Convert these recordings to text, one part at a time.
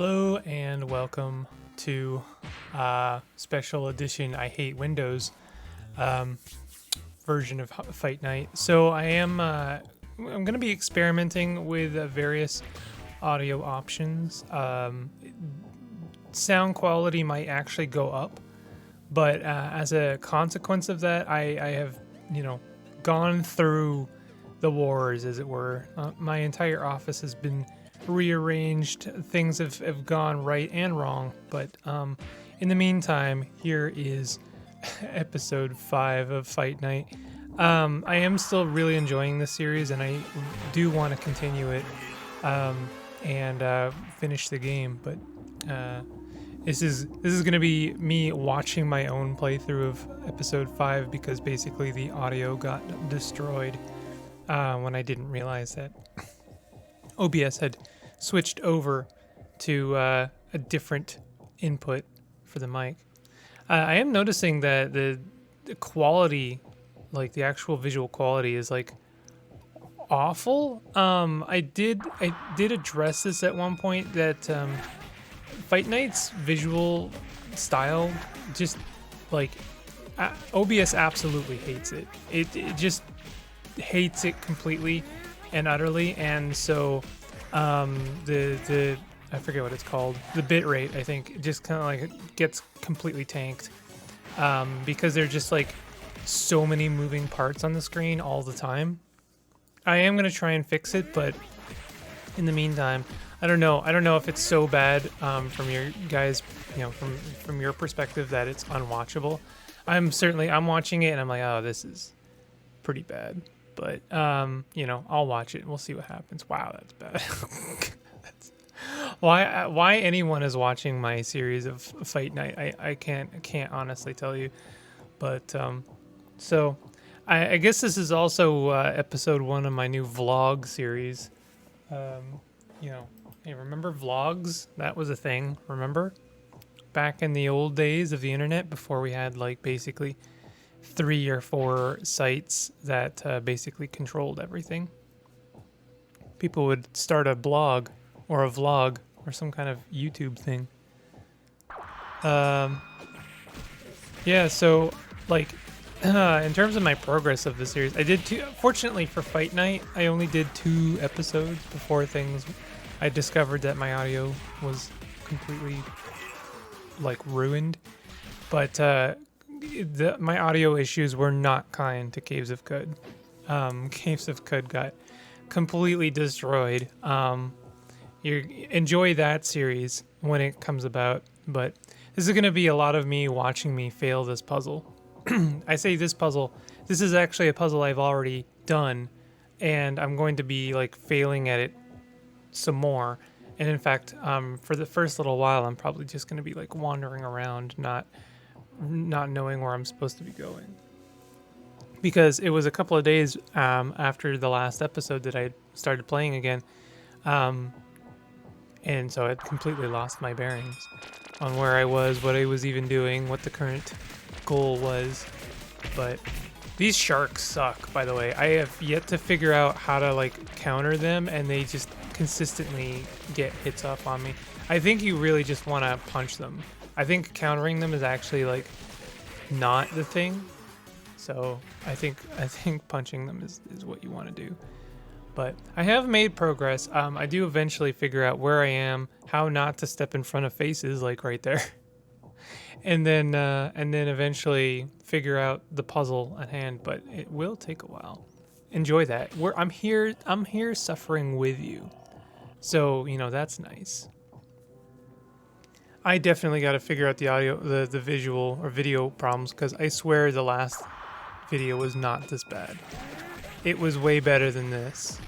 Hello and welcome to special edition I Hate Windows version of Fight Night. So I'm going to be experimenting with various audio options. Sound quality might actually go up, but as a consequence of that, I have gone through the wars, as it were. My entire office has been rearranged. Things have gone right and wrong, but in the meantime, here is episode 5 of Fight Night. I am still really enjoying this series, and I do want to continue it and finish the game, but this is going to be me watching my own playthrough of episode 5 because basically the audio got destroyed when I didn't realize that OBS had switched over to a different input for the mic. I am noticing that the quality, like the actual visual quality, is like awful. I did address this at one point that Fight Night's visual style just like OBS absolutely hates it. It just hates it completely and utterly, and so the I forget what it's called, the bit rate, I think, just kind of like gets completely tanked because there's just like so many moving parts on the screen all the time. I am going to try and fix it, but in the meantime, I don't know if it's so bad from your guys, from your perspective, that it's unwatchable. I'm watching it and I'm like, oh, this is pretty bad. But, I'll watch it and we'll see what happens. Wow, that's bad. Why anyone is watching my series of Fight Night, I can't honestly tell you. But, so, I guess this is also episode 1 of my new vlog series. Hey, remember vlogs? That was a thing, remember? Back in the old days of the internet, before we had, like, basically 3 or 4 sites that basically controlled everything. People would start a blog or a vlog or some kind of YouTube thing. So like in terms of my progress of the series, I did 2. Fortunately for Fight Night, I only did 2 episodes before I discovered that my audio was completely like ruined. But my audio issues were not kind to Caves of Cud. Caves of Cud got completely destroyed. You enjoy that series when it comes about, but this is going to be a lot of me watching me fail this puzzle. I say this puzzle. This is actually a puzzle I've already done, and I'm going to be like failing at it some more. And in fact, for the first little while, I'm probably just going to be like wandering around, not knowing where I'm supposed to be going, because it was a couple of days after the last episode that I started playing again, and so I'd completely lost my bearings on where I was, what I was even doing, what the current goal was. But these sharks suck, by the way. I have yet to figure out how to like counter them, and they just consistently get hits off on me. I think you really just want to punch them. I think countering them is actually like not the thing. So I think punching them is what you want to do. But I have made progress. I do eventually figure out where I am, how not to step in front of faces, like right there, and then eventually figure out the puzzle at hand. But it will take a while. Enjoy that. I'm here suffering with you. So that's nice. I definitely got to figure out the audio, the visual or video problems, because I swear the last video was not this bad. It was way better than this.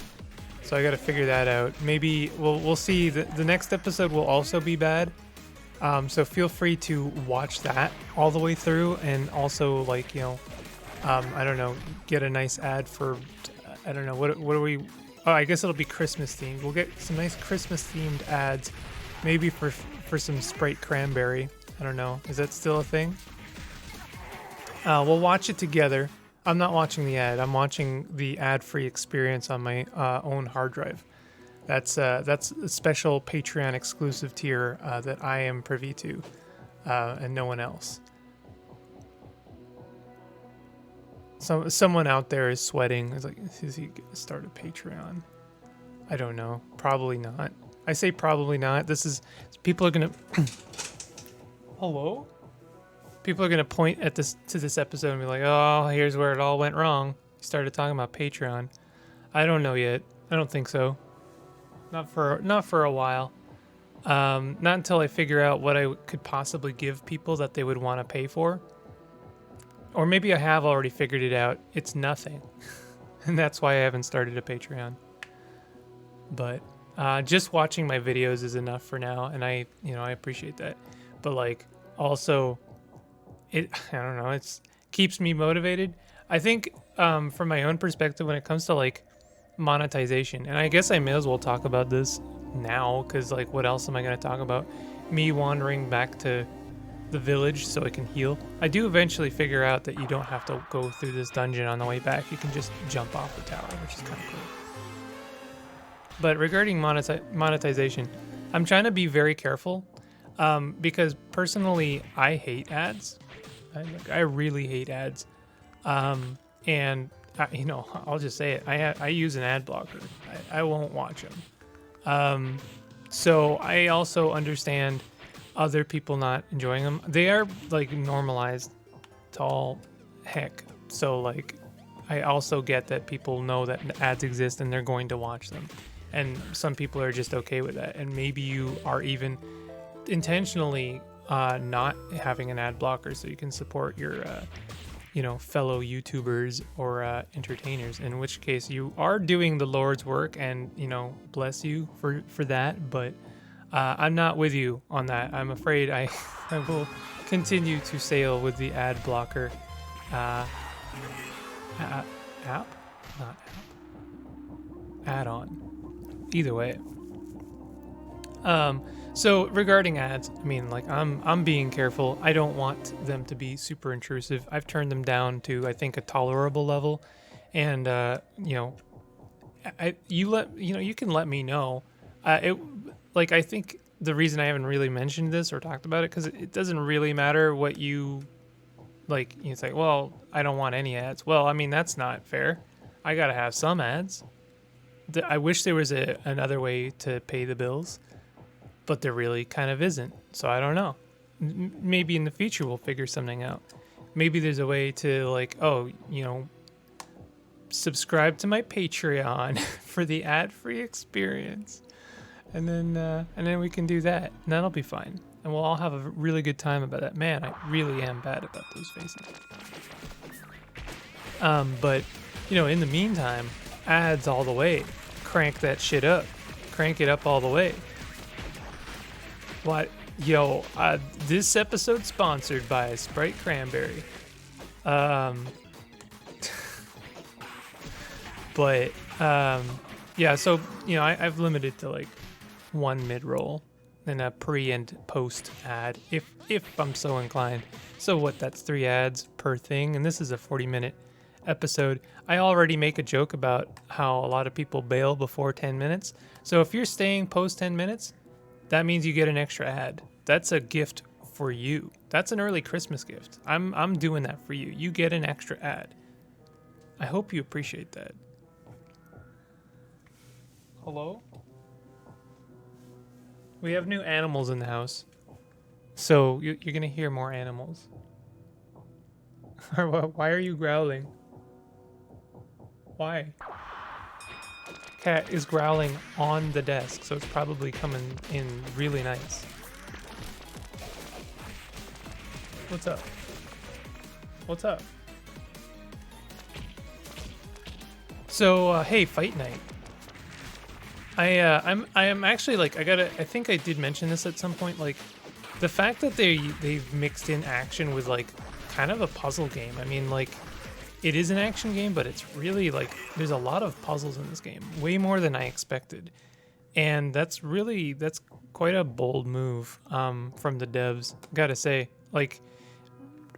So I got to figure that out. Maybe we'll see. The next episode will also be bad. So feel free to watch that all the way through, and also like I don't know, get a nice ad for I don't know what are we. Oh, I guess it'll be Christmas themed. We'll get some nice Christmas themed ads, maybe for some Sprite cranberry. I don't know. Is that still a thing? We'll watch it together. I'm not watching the ad. I'm watching the ad-free experience on my own hard drive. That's a special Patreon exclusive tier that I am privy to, and no one else. Someone out there is sweating. It's like, is he gonna start a Patreon? I don't know. Probably not. I say probably not. People are gonna. Hello? People are gonna point at this episode and be like, "Oh, here's where it all went wrong. You started talking about Patreon." I don't know yet. I don't think so. Not for a while. Not until I figure out what I could possibly give people that they would want to pay for. Or maybe I have already figured it out. It's nothing. And that's why I haven't started a Patreon. But just watching my videos is enough for now, and I appreciate that. But like also I don't know, it's keeps me motivated. I think from my own perspective when it comes to like monetization, and I guess I may as well talk about this now cuz like what else am I going to talk about? Me wandering back to the village so I can heal. I do eventually figure out that you don't have to go through this dungeon on the way back. You can just jump off the tower, which is kind of cool. But regarding monetization, I'm trying to be very careful because personally, I hate ads. I really hate ads. And, I'll just say it. I use an ad blocker. I won't watch them. So I also understand other people not enjoying them. They are like normalized to all heck. So like I also get that people know that ads exist and they're going to watch them. And some people are just okay with that. And maybe you are even intentionally not having an ad blocker so you can support your fellow YouTubers or entertainers, in which case you are doing the Lord's work, and bless you for that. But I'm not with you on that. I'm afraid I will continue to sail with the ad blocker app, not app, add-on. Either way. So regarding ads, I mean, like I'm being careful. I don't want them to be super intrusive. I've turned them down to I think a tolerable level, and you can let me know. I think the reason I haven't really mentioned this or talked about it because it doesn't really matter what you like. You say, well, I don't want any ads. Well, I mean that's not fair. I gotta have some ads. I wish there was another way to pay the bills, but there really kind of isn't. So I don't know. Maybe in the future we'll figure something out. Maybe there's a way to subscribe to my Patreon for the ad-free experience, and then we can do that, and that'll be fine, and we'll all have a really good time about that. Man, I really am bad about those faces. But in the meantime, ads all the way. Crank that shit up. Crank it up all the way. What? This episode's sponsored by Sprite Cranberry. Yeah, so, I've limited to like one mid-roll and a pre and post ad if I'm so inclined. So that's 3 ads per thing, and this is a 40-minute episode. I already make a joke about how a lot of people bail before 10 minutes. So if you're staying post 10 minutes, that means you get an extra ad. That's a gift for you. That's an early Christmas gift. I'm doing that for you. You get an extra ad. I hope you appreciate that. Hello? We have new animals in the house. So you're going to hear more animals. Why are you growling? Why? Cat is growling on the desk, so it's probably coming in really nice. What's up? What's up? So, hey, fight night. I am actually like I think I did mention this at some point. Like, the fact that they've mixed in action with like kind of a puzzle game. I mean, like, it is an action game, but it's really like there's a lot of puzzles in this game, way more than I expected, and that's quite a bold move from the devs. Gotta say, like,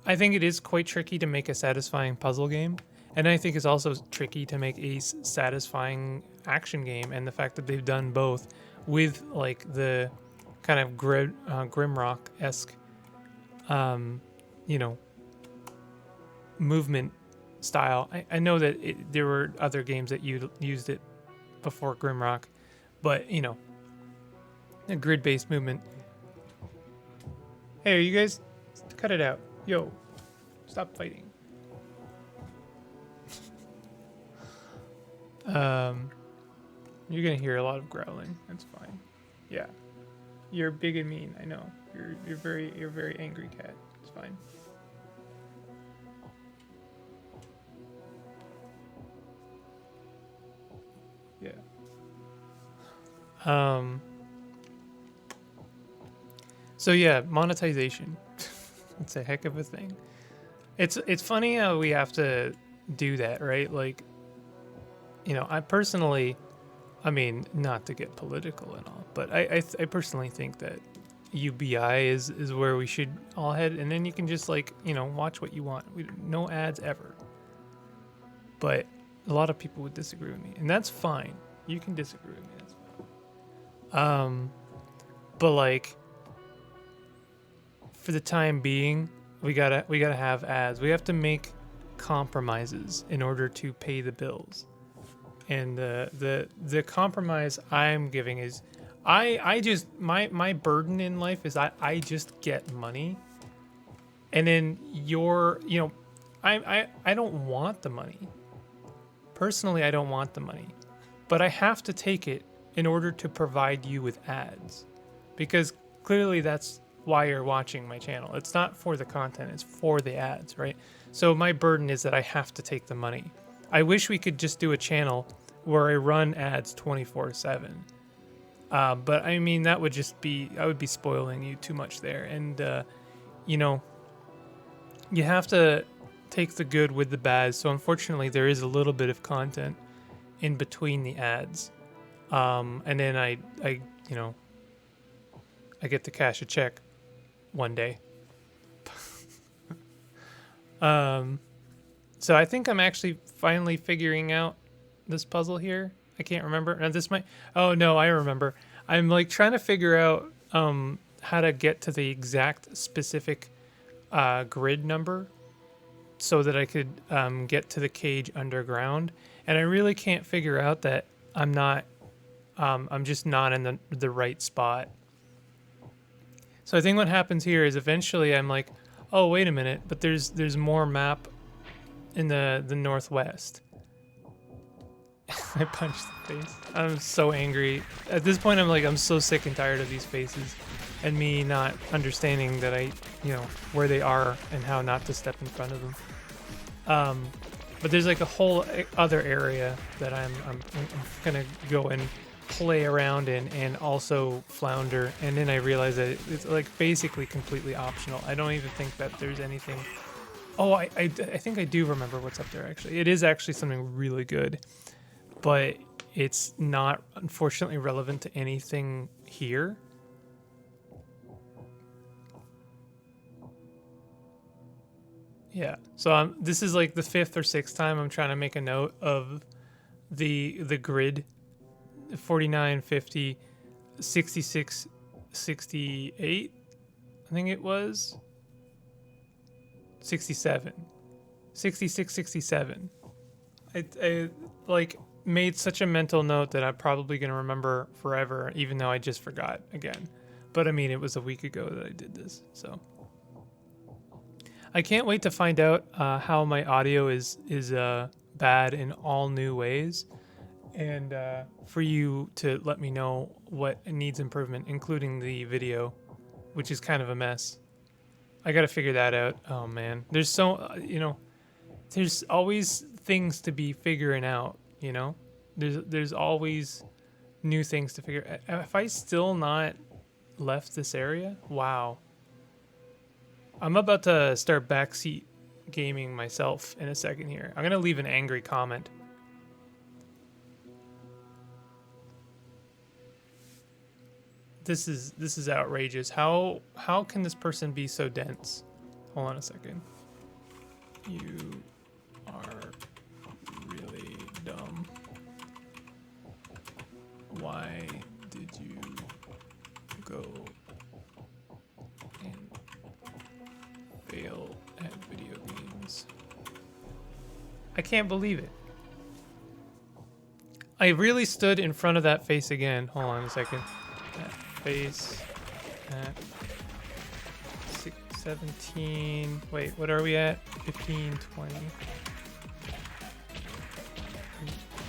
I think it is quite tricky to make a satisfying puzzle game, and I think it's also tricky to make a satisfying action game, and the fact that they've done both with like the kind of Grimrock-esque, you know, movement style. I know that there were other games that used it before Grimrock, but you know, a grid-based movement. Hey, are you guys? Cut it out. Yo, stop fighting. You're gonna hear a lot of growling. That's fine. Yeah, you're big and mean. I know. You're very angry cat. It's fine. Yeah. So yeah, monetization. It's a heck of a thing. It's funny how we have to do that, right? Like, you know, I personally, I mean, not to get political and all, but I personally think that UBI is where we should all head, and then you can just like, you know, watch what you want. No ads ever. But a lot of people would disagree with me, and that's fine. You can disagree with me. That's fine. But like, for the time being, we gotta have ads. We have to make compromises in order to pay the bills. And the compromise I'm giving is, I just my burden in life is I just get money, and then I don't want the money. Personally, I don't want the money, but I have to take it in order to provide you with ads, because clearly that's why you're watching my channel. It's not for the content, it's for the ads, right? So my burden is that I have to take the money. I wish we could just do a channel where I run ads 24/7. But I mean, I would be spoiling you too much there. And, you know, you have to take the good with the bad. So unfortunately, there is a little bit of content in between the ads. And then I get to cash a check one day. So I think I'm actually finally figuring out this puzzle here. I can't remember. Now this might. Oh no, I remember. I'm like trying to figure out how to get to the exact specific grid number so that I could get to the cage underground. And I really can't figure out that I'm not. I'm just not in the right spot. So I think what happens here is eventually I'm like, oh wait a minute, but there's more map in the northwest. I punched the face. I'm so angry. At this point, I'm so sick and tired of these faces and me not understanding that where they are and how not to step in front of them. But there's like a whole other area that I'm gonna go and play around in and also flounder. And then I realize that it's like basically completely optional. I don't even think that there's anything. Oh, I think I do remember what's up there actually. It is actually something really good. But it's not, unfortunately, relevant to anything here. Yeah, so this is like the 5th or 6th time I'm trying to make a note of the grid. 49, 50, 66, 68, I think it was. 67. 66, 67. I like made such a mental note that I'm probably going to remember forever, even though I just forgot again. But I mean, it was a week ago that I did this, so I can't wait to find out how my audio is bad in all new ways, and for you to let me know what needs improvement, including the video, which is kind of a mess. I got to figure that out. Oh man, there's so there's always things to be figuring out. There's always new things to figure. If I still not left this area, wow. I'm about to start backseat gaming myself in a second here. I'm gonna leave an angry comment. This is outrageous. How can this person be so dense? Hold on a second. You are really dumb. Why did you go and fail at video games? I can't believe it. I really stood in front of that face again. Hold on a second. That face at 17. Wait, what are we at? 15, 20.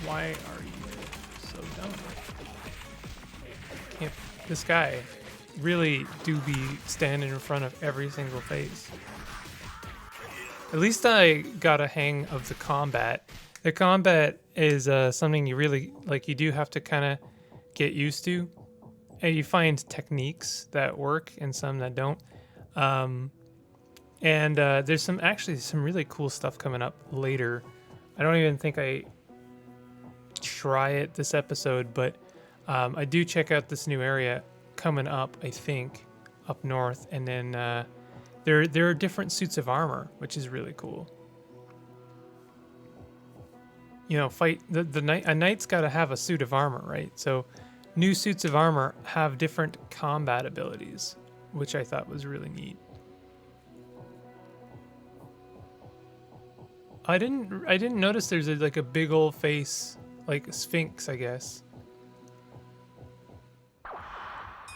Why are you so dumb? Can't, this guy really do be standing in front of every single face. At least I got a hang of the combat. The combat is something you really, like, you do have to kind of get used to. And you find techniques that work and some that don't. There's some really cool stuff coming up later. I don't even think I try it this episode, but I do check out this new area coming up, I think, up north. And then there are different suits of armor, which is really cool. You know, a knight's got to have a suit of armor, right? So new suits of armor have different combat abilities, which I thought was really neat. I didn't notice there's like a big old face, like a sphinx, I guess.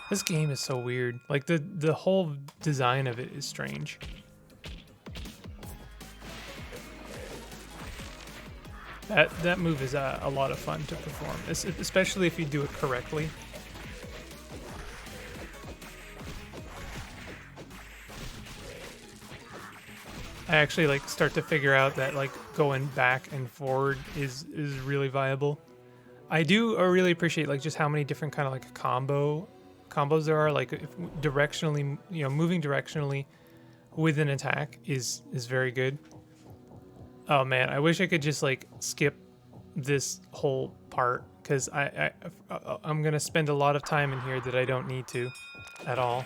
This game is so weird. Like the whole design of it is strange. That move is a lot of fun to perform, especially if you do it correctly. I actually like start to figure out that like going back and forward is really viable. I do really appreciate like just how many different kind of like combos there are. Like if directionally, you know, moving directionally with an attack is very good. Oh man, I wish I could just like skip this whole part because I'm gonna spend a lot of time in here that I don't need to at all.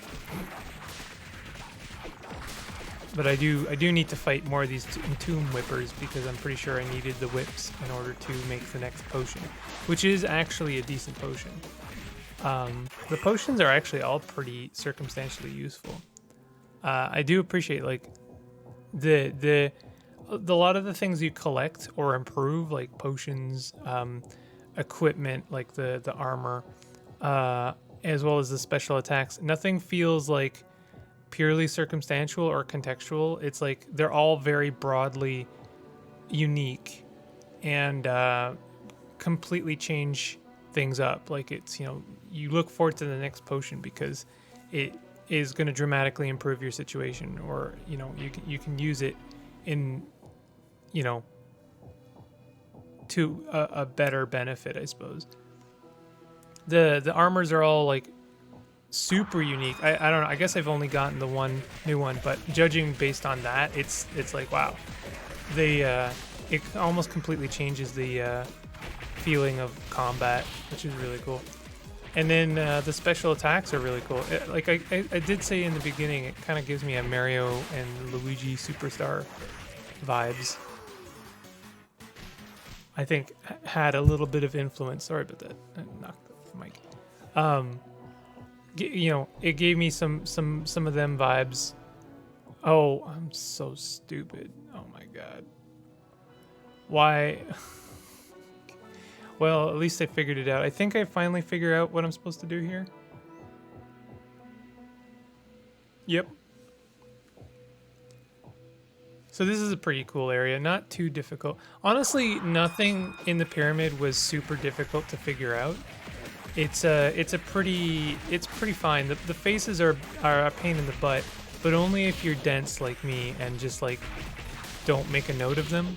But I do need to fight more of these tomb whippers because I'm pretty sure I needed the whips in order to make the next potion, which is actually a decent potion. The potions are actually all pretty circumstantially useful. I do appreciate like the lot of the things you collect or improve, like potions, equipment, like the armor, as well as the special attacks. Nothing feels like purely circumstantial or contextual. It's like they're all very broadly unique and completely change things up. Like it's, you know, you look forward to the next potion because it is going to dramatically improve your situation, or you know, you can use it in, you know, to a better benefit, I suppose. The armors are all like super unique. I don't know. I guess I've only gotten the one new one, but judging based on that, it's like wow. It almost completely changes the feeling of combat, which is really cool. And then the special attacks are really cool. Like I did say in the beginning, it kind of gives me a Mario and Luigi Superstar vibes. I think had a little bit of influence. Sorry about that. I knocked the mic. You know, it gave me some of them vibes. Oh, I'm so stupid. Oh my god. Why? Well, at least I figured it out. I think I finally figured out what I'm supposed to do here. Yep. So this is a pretty cool area, not too difficult. Honestly, nothing in the pyramid was super difficult to figure out. It's pretty fine. The faces are a pain in the butt, but only if you're dense like me and just like don't make a note of them.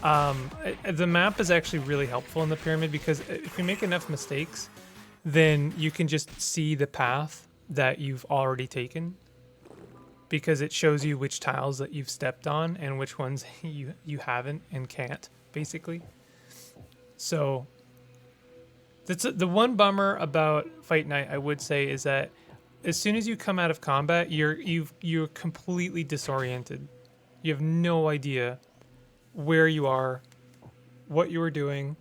The map is actually really helpful in the pyramid because if you make enough mistakes, then you can just see the path that you've already taken, because it shows you which tiles that you've stepped on and which ones you haven't and can't, basically. So that's the one bummer about Fight Night, I would say, is that as soon as you come out of combat, you're completely disoriented. You have no idea where you are, what you were doing.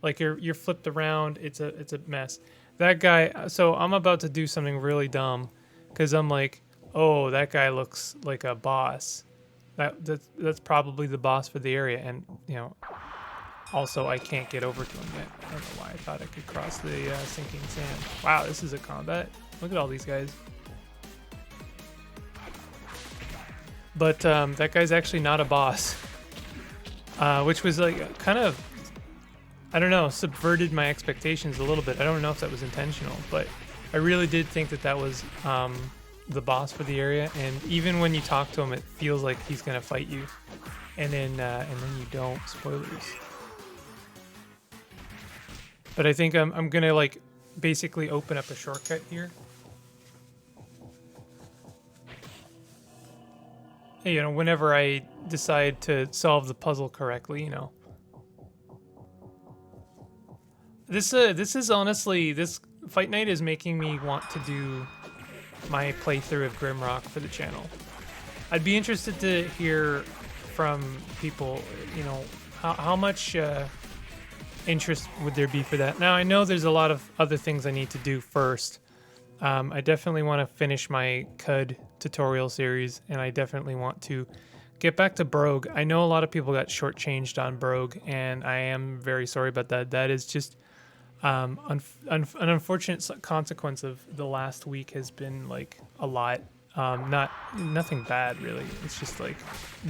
Like you're flipped around. It's a mess. That guy. So I'm about to do something really dumb, because I'm like, oh, that guy looks like a boss. That's probably the boss for the area, and also I can't get over to him yet. I don't know why I thought I could cross the sinking sand. Wow, this is a combat. Look at all these guys. But that guy's actually not a boss, which was like kind of, I don't know, subverted my expectations a little bit. I don't know if that was intentional, but I really did think that was the boss for the area. And even when you talk to him, it feels like he's gonna fight you, and then you don't. Spoilers. But I think I'm gonna like basically open up a shortcut here. Hey, whenever I decide to solve the puzzle correctly, This is honestly, this Fight Night is making me want to do my playthrough of Grimrock for the channel. I'd be interested to hear from people, how much interest would there be for that? Now, I know there's a lot of other things I need to do first. I definitely want to finish my CUD tutorial series, and I definitely want to get back to Brogue. I know a lot of people got shortchanged on Brogue, and I am very sorry about that. That is just an unfortunate consequence of the last week. Has been like a lot. Nothing bad really. It's just like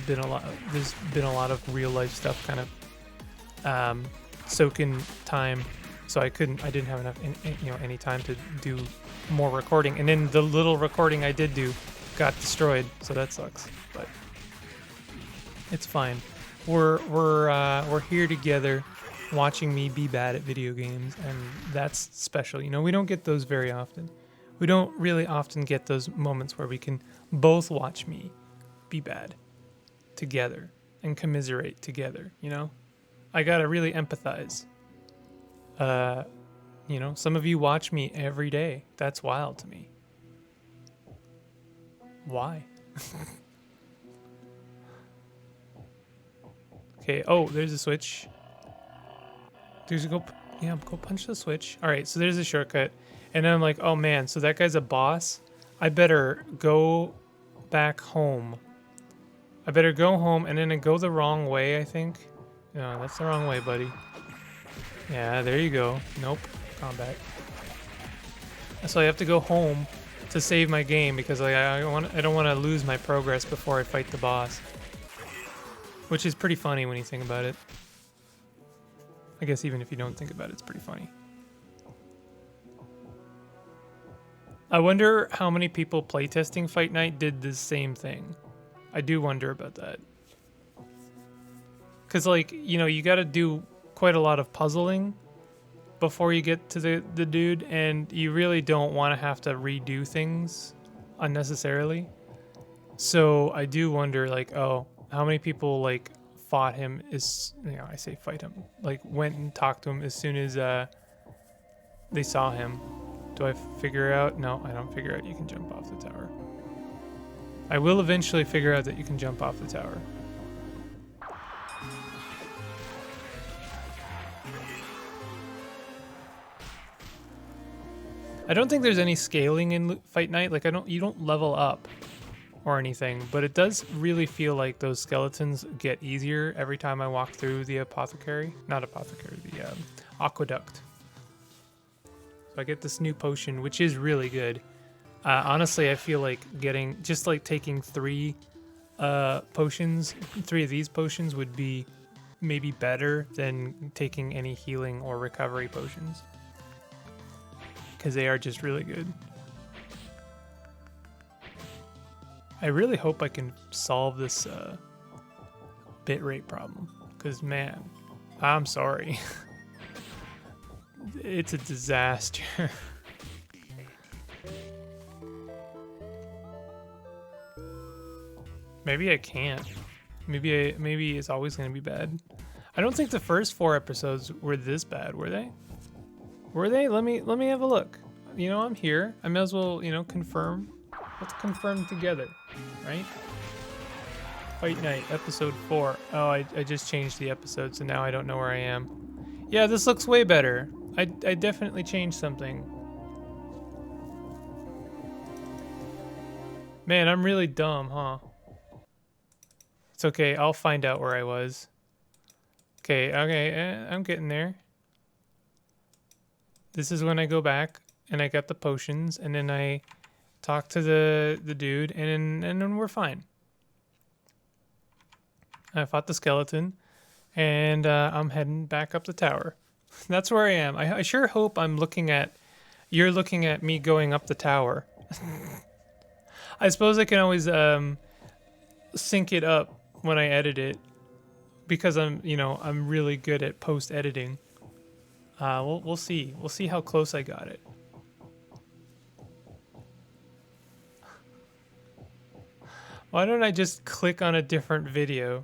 been a lot. There's been a lot of real life stuff kind of soaking time, so I didn't have enough any time to do more recording, and then the little recording I did do got destroyed, so that sucks, but it's fine. We're here together watching me be bad at video games, and that's special. We don't get those very often. We don't really often get those moments where we can both watch me be bad together and commiserate together. I gotta really empathize. Some of you watch me every day. That's wild to me. Why? Okay, oh, there's a switch. Go punch the switch. All right, so there's a shortcut. And then I'm like, oh man, so that guy's a boss? I better go back home. I better go home, and then I go the wrong way, I think. No, that's the wrong way, buddy. Yeah, there you go. Nope. Combat. So I have to go home to save my game because I don't want to lose my progress before I fight the boss. Which is pretty funny when you think about it. I guess even if you don't think about it, it's pretty funny. I wonder how many people playtesting Fight Night did the same thing. I do wonder about that. Because, you got to do quite a lot of puzzling before you get to the dude, and you really don't want to have to redo things unnecessarily. So I do wonder, how many people, fought him I say fight him, went and talked to him as soon as they saw him. Do I figure out? No, I don't figure out you can jump off the tower. I will eventually figure out that you can jump off the tower. I don't think there's any scaling in Fight Night. You don't level up or anything, but it does really feel like those skeletons get easier every time I walk through the apothecary. Not apothecary, the aqueduct. So I get this new potion, which is really good. Honestly, I feel like taking three potions, 3 of these potions would be maybe better than taking any healing or recovery potions, because they are just really good. I really hope I can solve this bitrate problem, because man, I'm sorry. It's a disaster. Maybe I can't. Maybe it's always going to be bad. I don't think the first 4 episodes were this bad, were they? Were they? Let me have a look. I'm here. I may as well, confirm. Let's confirm together, right? Fight Night, episode 4. Oh, I just changed the episode, so now I don't know where I am. Yeah, this looks way better. I definitely changed something. Man, I'm really dumb, huh? It's okay. I'll find out where I was. Okay, I'm getting there. This is when I go back and I got the potions, and then I talk to the dude, and then we're fine. I fought the skeleton, and I'm heading back up the tower. That's where I am. I sure hope you're looking at me going up the tower. I suppose I can always sync it up when I edit it, because I'm really good at post editing. We'll see. We'll see how close I got it. Why don't I just click on a different video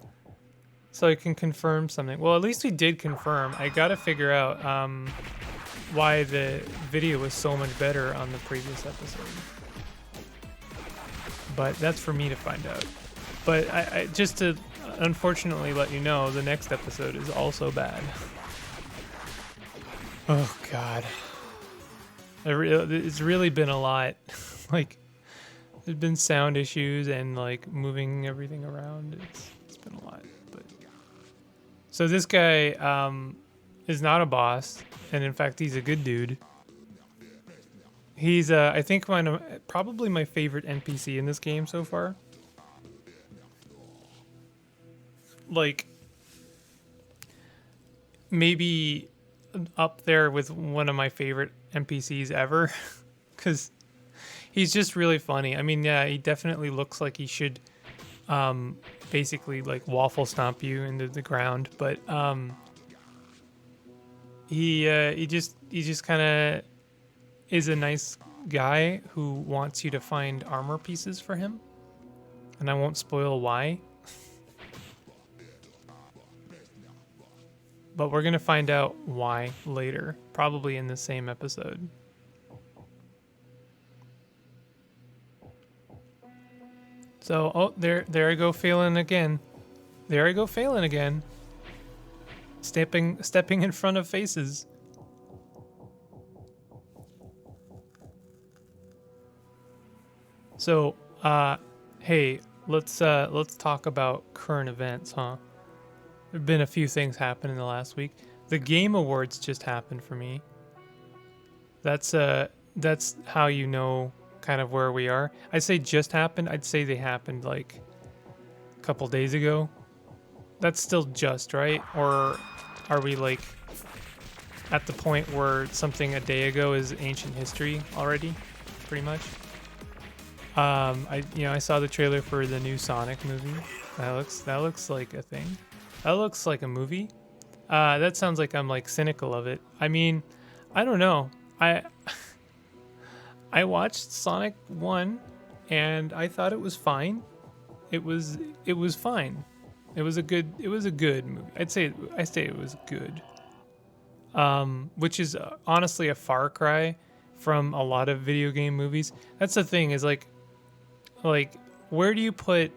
so I can confirm something? Well, at least we did confirm. I gotta figure out why the video was so much better on the previous episode. But that's for me to find out. But I just to unfortunately let you know, the next episode is also bad. Oh God, it's really been a lot. Like, there's been sound issues and like moving everything around. It's been a lot. But so this guy is not a boss, and in fact he's a good dude. He's I think probably my favorite NPC in this game so far. Like, maybe up there with one of my favorite NPCs ever, because he's just really funny. I mean, yeah, he definitely looks like he should basically like waffle stomp you into the ground, but he just kind of is a nice guy who wants you to find armor pieces for him, and I won't spoil why. But we're going to find out why later, probably in the same episode. So, oh, there I go failing again. There I go failing again. Stepping in front of faces. So, hey, let's talk about current events, huh? There've been a few things happen in the last week. The Game Awards just happened for me. That's how you know kind of where we are. I'd say just happened. I'd say they happened like a couple days ago. That's still just, right? Or are we like at the point where something a day ago is ancient history already, pretty much? I saw the trailer for the new Sonic movie. That looks like a thing. That looks like a movie. That sounds like I'm like cynical of it. I mean, I don't know. I watched Sonic 1 and I thought it was fine. It was fine. It was a good movie. I say it was good. Which is honestly a far cry from a lot of video game movies. That's the thing, is like where do you put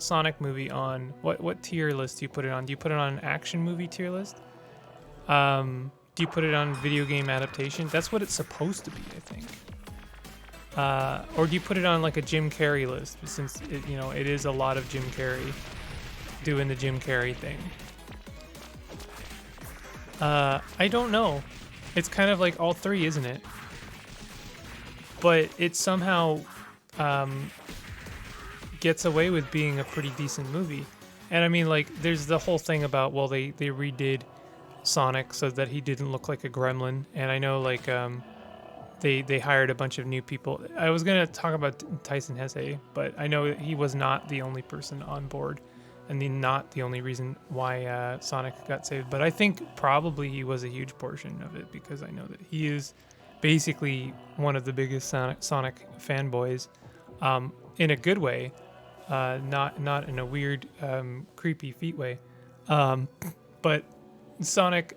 Sonic movie on? What tier list do you put it on? Do you put it on an action movie tier list? Do you put it on video game adaptation? That's what it's supposed to be, I think. Or do you put it on like a Jim Carrey list, since it is a lot of Jim Carrey doing the Jim Carrey thing? I don't know. It's kind of like all three, isn't it? But it somehow gets away with being a pretty decent movie. And I mean, like, there's the whole thing about, well, they redid Sonic so that he didn't look like a gremlin. And I know, like, they hired a bunch of new people. I was going to talk about Tyson Hesse, but I know he was not the only person on board, and not the only reason why Sonic got saved. But I think probably he was a huge portion of it, because I know that he is basically one of the biggest Sonic fanboys, in a good way, not in a weird, creepy feet way. But Sonic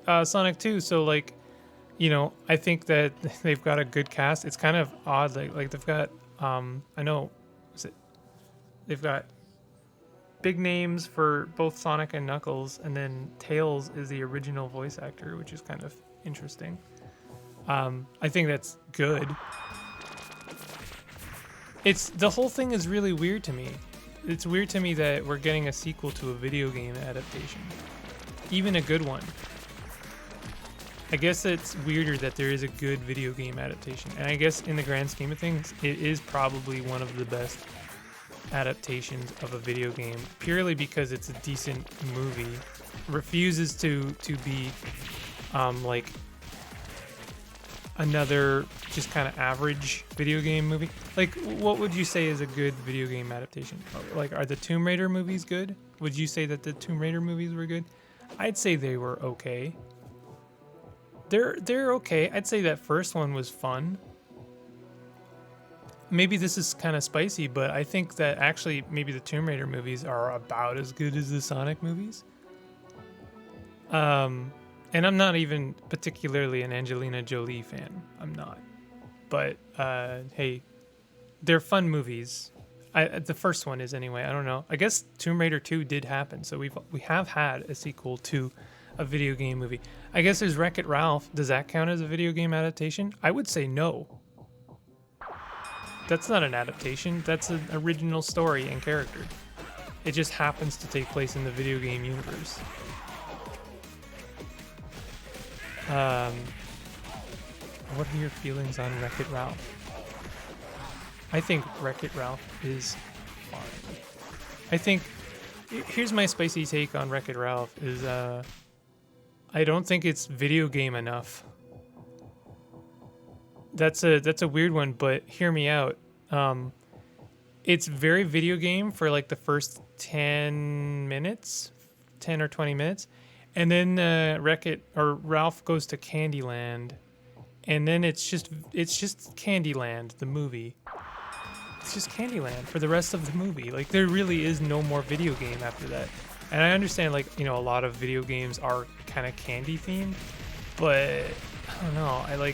2, so like, I think that they've got a good cast. It's kind of odd, like they've got they've got big names for both Sonic and Knuckles, and then Tails is the original voice actor, which is kind of interesting. I think that's good. The whole thing is really weird to me. It's weird to me that we're getting a sequel to a video game adaptation, even a good one. I guess it's weirder that there is a good video game adaptation, and I guess in the grand scheme of things, it is probably one of the best adaptations of a video game, purely because it's a decent movie. Refuses to be like another just kind of average video game movie. Like, what would you say is a good video game adaptation? Like, are the Tomb Raider movies good? Would you say that the Tomb Raider movies were good? I'd say they were okay. They're okay. I'd say that first one was fun. Maybe this is kind of spicy, but I think that actually maybe the Tomb Raider movies are about as good as the Sonic movies. And I'm not even particularly an Angelina Jolie fan. I'm not. But hey, they're fun movies. The first one is anyway. I don't know. I guess Tomb Raider 2 did happen, so we have had a sequel to a video game movie. I guess there's Wreck-It Ralph. Does that count as a video game adaptation? I would say no. That's not an adaptation. That's an original story and character. It just happens to take place in the video game universe. What are your feelings on Wreck-It Ralph? I think Wreck-It Ralph is fine. I think here's my spicy take on Wreck-It Ralph is I don't think it's video game enough. That's a weird one, but hear me out. It's very video game for like the first 10 minutes, 10 or 20 minutes. And then Ralph goes to Candyland, and then it's just Candyland, the movie. It's just Candyland for the rest of the movie. Like, there really is no more video game after that. And I understand, like, you know, a lot of video games are kind of candy themed, but I don't know. I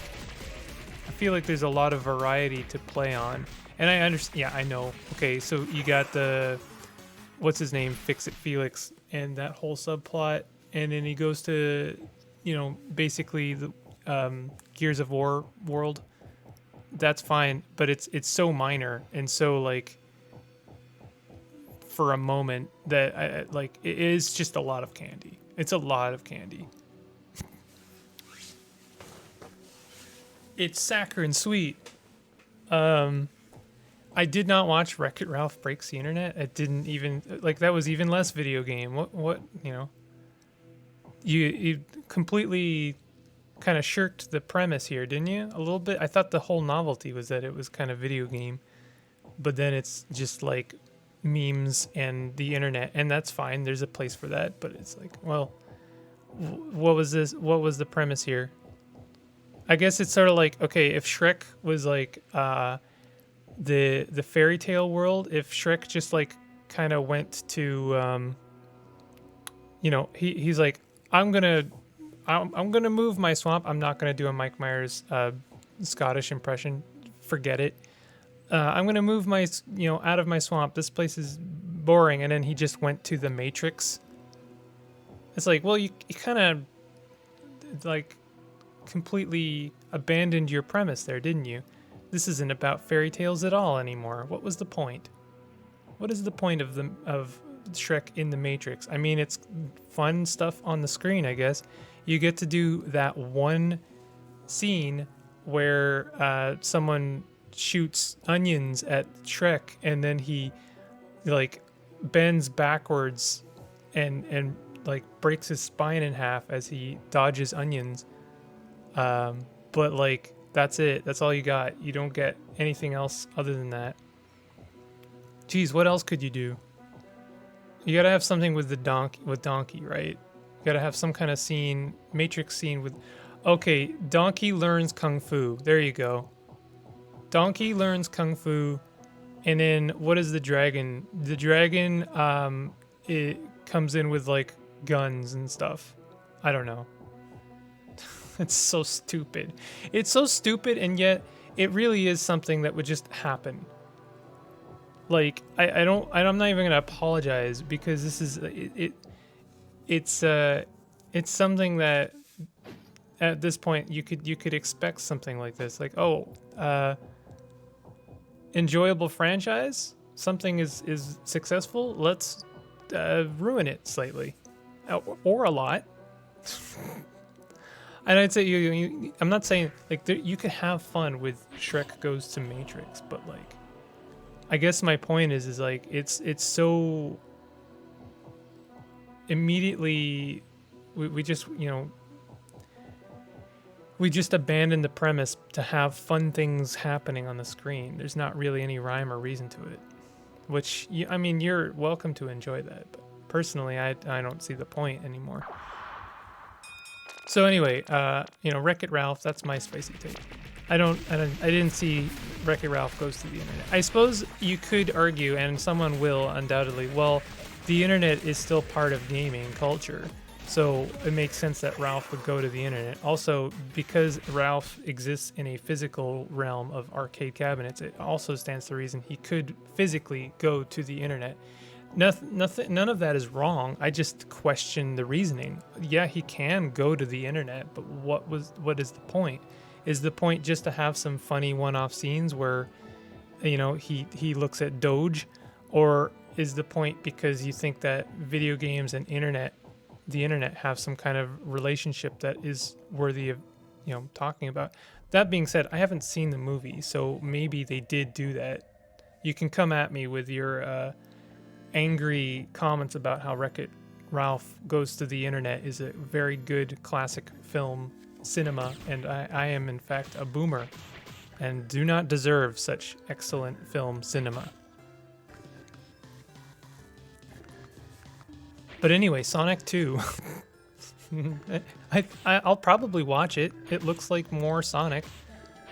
feel like there's a lot of variety to play on. And I understand. Yeah, I know. Okay, so you got what's his name, Fix-It Felix, and that whole subplot. And then he goes to, you know, basically the Gears of War world. That's fine, but it's so minor and so like for a moment that it is just a lot of candy. It's a lot of candy. It's saccharine sweet. I did not watch Wreck-It Ralph Breaks the Internet. It didn't even that was even less video game. What you know. You completely kind of shirked the premise here, didn't you? A little bit. I thought the whole novelty was that it was kind of video game, but then it's just like memes and the internet, and that's fine. There's a place for that, but it's like, well, what was this? What was the premise here? I guess it's sort of like, okay, if Shrek was like the fairy tale world, if Shrek just like kind of went to you know, he's like, I'm gonna move my swamp. I'm not gonna do a Mike Myers Scottish impression. Forget it. I'm gonna move my out of my swamp. This place is boring. And then he just went to the Matrix. It's like, well, you kind of like completely abandoned your premise there, didn't you? This isn't about fairy tales at all anymore. What was the point? What is the point of Shrek in the Matrix? I mean, it's fun stuff on the screen, I guess. You get to do that one scene where someone shoots onions at Shrek, and then he like bends backwards and like breaks his spine in half as he dodges onions. But like, that's it. That's all you got. You don't get anything else other than that. Geez, what else could you do? You gotta have something with Donkey, right? You gotta have some kind of scene, Matrix scene with... Okay, Donkey learns Kung Fu. There you go. Donkey learns Kung Fu, and then what is the dragon? The dragon, it comes in with, like, guns and stuff. I don't know. It's so stupid. It's so stupid, and yet it really is something that would just happen. Like I'm not even gonna apologize because this is it's something that at this point you could expect something like this. Like, oh, enjoyable franchise, something is successful. Let's ruin it slightly, or a lot. And I'd say I'm not saying like you could have fun with Shrek Goes to Matrix, but like, I guess my point is like it's so immediately we just we just abandoned the premise to have fun things happening on the screen. There's not really any rhyme or reason to it, which I mean you're welcome to enjoy that, but personally I don't see the point anymore. So anyway, Wreck-It Ralph, that's my spicy take. I didn't see Wreck-It Ralph Goes to the Internet. I suppose you could argue, and someone will undoubtedly, well, the internet is still part of gaming culture, so it makes sense that Ralph would go to the internet. Also, because Ralph exists in a physical realm of arcade cabinets, it also stands to reason he could physically go to the internet. None of that is wrong. I just question the reasoning. Yeah, he can go to the internet, but what is the point? Is the point just to have some funny one-off scenes where, he looks at Doge, or is the point because you think that video games and the internet have some kind of relationship that is worthy of, talking about? That being said, I haven't seen the movie, so maybe they did do that. You can come at me with your angry comments about how Wreck-It Ralph Goes to the Internet is a very good classic film cinema, and I am in fact a boomer and do not deserve such excellent film cinema. But anyway, Sonic 2. I'll probably watch it. It looks like more Sonic.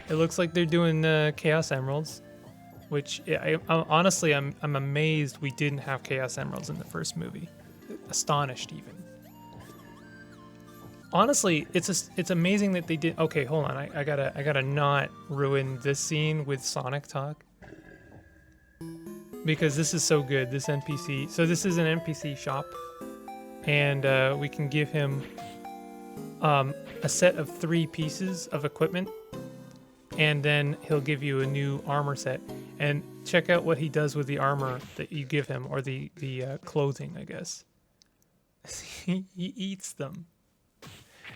It looks like they're doing Chaos Emeralds, which honestly, I'm amazed we didn't have Chaos Emeralds in the first movie. Astonished even. Honestly, it's amazing that they did. Okay, hold on. I gotta not ruin this scene with Sonic talk, because this is so good. This NPC. So this is an NPC shop, and we can give him a set of 3 pieces of equipment, and then he'll give you a new armor set. And check out what he does with the armor that you give him, or the clothing, I guess. He eats them.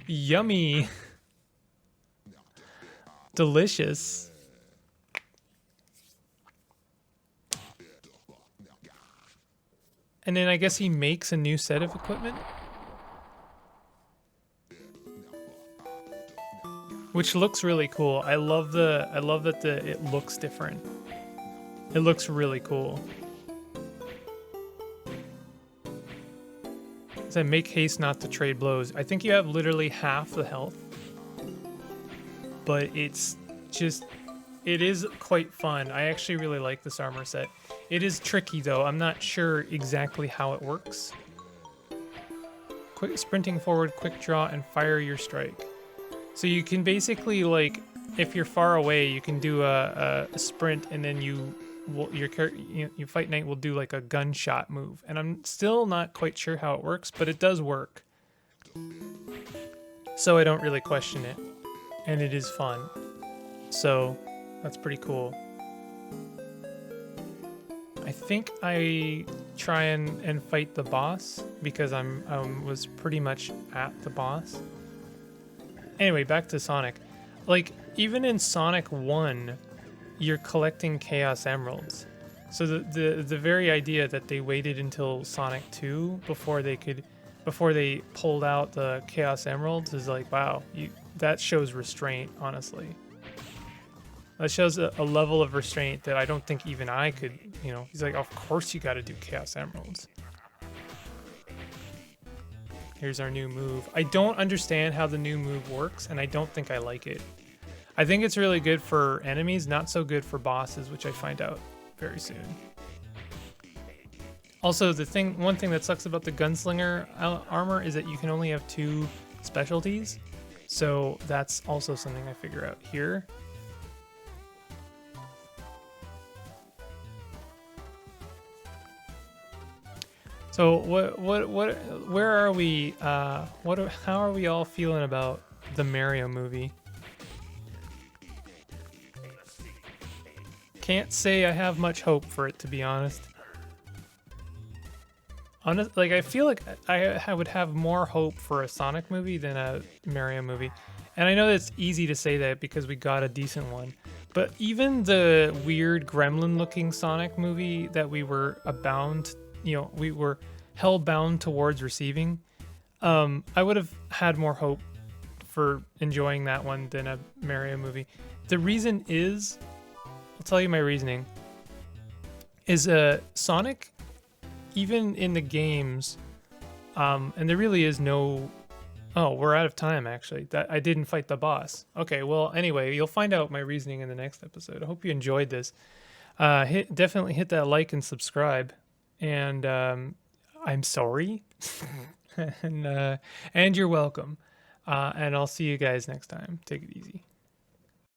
Yummy. Delicious. And then I guess he makes a new set of equipment, which looks really cool. I love that it looks different. It looks really cool. It said, make haste not to trade blows. I think you have literally half the health, but it is quite fun. I actually really like this armor set. It is tricky though. I'm not sure exactly how it works. Quick sprinting forward, quick draw, and fire your strike. So you can basically, like, if you're far away, you can do a sprint, and then your Fight Knight will do like a gunshot move. And I'm still not quite sure how it works, but it does work. So I don't really question it, and it is fun. So that's pretty cool. I think I try and fight the boss because I was pretty much at the boss. Anyway, back to Sonic. Like, even in Sonic 1, you're collecting Chaos Emeralds. So the very idea that they waited until Sonic 2 before they pulled out the Chaos Emeralds is like, wow, that shows restraint, honestly. That shows a level of restraint that I don't think even I could, he's like, of course you gotta do Chaos Emeralds. Here's our new move. I don't understand how the new move works, and I don't think I like it. I think it's really good for enemies, not so good for bosses, which I find out very soon. Also, one thing that sucks about the gunslinger armor is that you can only have 2 specialties. So that's also something I figure out here. So where are we? How are we all feeling about the Mario movie? Can't say I have much hope for it, to be honest. Like I feel like I would have more hope for a Sonic movie than a Mario movie, and I know it's easy to say that because we got a decent one. But even the weird gremlin-looking Sonic movie that we were we were hell-bound towards receiving, I would have had more hope for enjoying that one than a Mario movie. The reason is, I'll tell you my reasoning, is Sonic, even in the games, and there really is no... Oh, we're out of time, actually. That I didn't fight the boss. Okay, well, anyway, you'll find out my reasoning in the next episode. I hope you enjoyed this. Definitely hit that like and subscribe. And I'm sorry. and you're welcome. And I'll see you guys next time. Take it easy.